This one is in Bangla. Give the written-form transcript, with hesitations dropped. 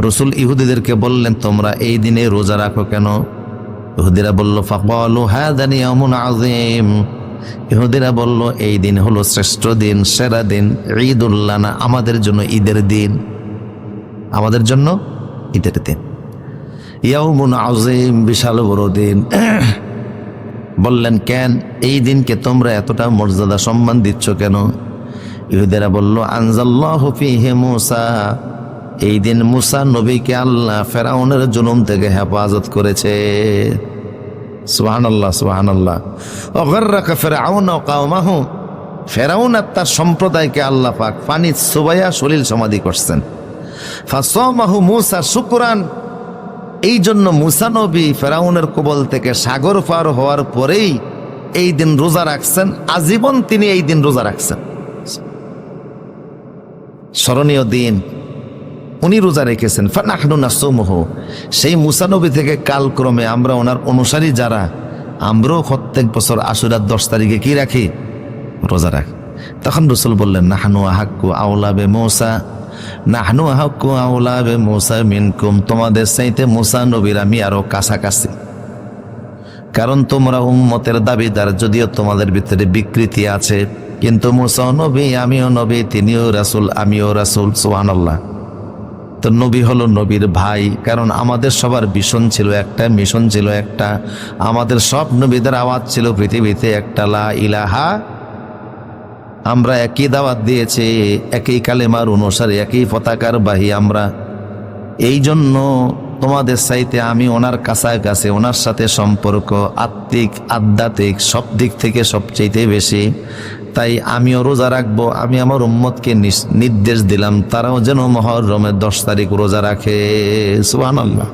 রসুল ইহুদিদেরকে বললেন, তোমরা এই দিনে রোজা রাখো কেন? ইহুদিরা বলল, ফাকালু হাযানি ইয়াউমুন আযীম। ইহুদিরা বলল, এই দিন হলো শ্রেষ্ঠ দিন, সেরা দিন, ঈদুল লানা, আমাদের জন্য ঈদের দিন, আমাদের জন্য ঈদের দিন। ইয়াউমুন আযীম, বিশাল বড় দিন। বললেন, কেন এই দিনকে তোমরা এতটা মর্যাদা সম্মান দিচ্ছ কেন? ইহুদিরা বলল, আনজাল্লাহু ফীহি মূসা, এই দিন মূসা নবীকে আল্লাহ ফেরাউনের জুলুম থেকে হেফাজত করেছে। সুবহানাল্লাহ, সুবহানাল্লাহ। ওয়াগাররাকা ফিরআউন ওয়া কওমাহু, ফেরাউন আর তার সম্প্রদায়কে আল্লাহ পাক পানি চুবাইয়া সলিল সমাধি করছেন। ফাসামাহু মূসা শুকরান, এই জন্য মূসা নবী ফেরাউনের কবল থেকে সাগর পার হওয়ার পরেই এই দিন রোজা রাখছেন, আজীবন তিনি এই দিন রোজা রাখছেন। স্মরণীয় দিন, উনি রোজা রেখেছেন। ফানাহনু নাসুমুহু, সেই মূসা নবী থেকে কালক্রমে আমরা ওনার অনুসারী যারা, আমরাও প্রত্যেক বছর আশুরার 10 তারিখে কি রাখি? রোজা রাখি। তখন রাসূল বললেন, নাহনু আহাক্কু আওলা বে মূসা, নাহনু আহাক্কু আওলা বে মূসা মিনকুম, তোমাদের চাইতে মূসা নবীর আমি আরো কাছাকাছি। কারণ তোমরা উম্মতের দাবিদার, যদিও তোমাদের ভিতরে বিকৃতি আছে, কিন্তু মূসা নবী, আমিও নবী, তিনিও রাসূল, আমিও রাসূল। সুবহানাল্লাহ। তো নবী হলো নবীর ভাই, কারণ আমাদের সবার ভিশন ছিল একটা, মিশন ছিল একটা, আমাদের সব নবীদের আওয়াজ ছিল পৃথিবীতে একটা, লা ইলাহা। আমরা একই দাওয়াত দিয়েছি, একই কালেমার অনুসারী, একই পতাকার বাহী আমরা। এই জন্য তোমাদের চাইতে আমি ওনার কাছাকাছি, ওনার সাথে সম্পর্ক আত্মিক, আধ্যাত্মিক সব দিক থেকে সবচেয়ে বেশি। তাই আমিও রোজা রাখবো। আমি আমার উম্মতকে নির্দেশ দিলাম, তারাও যেন মুহররমের 10 তারিখ রোজা রাখে। সুবহানাল্লাহ।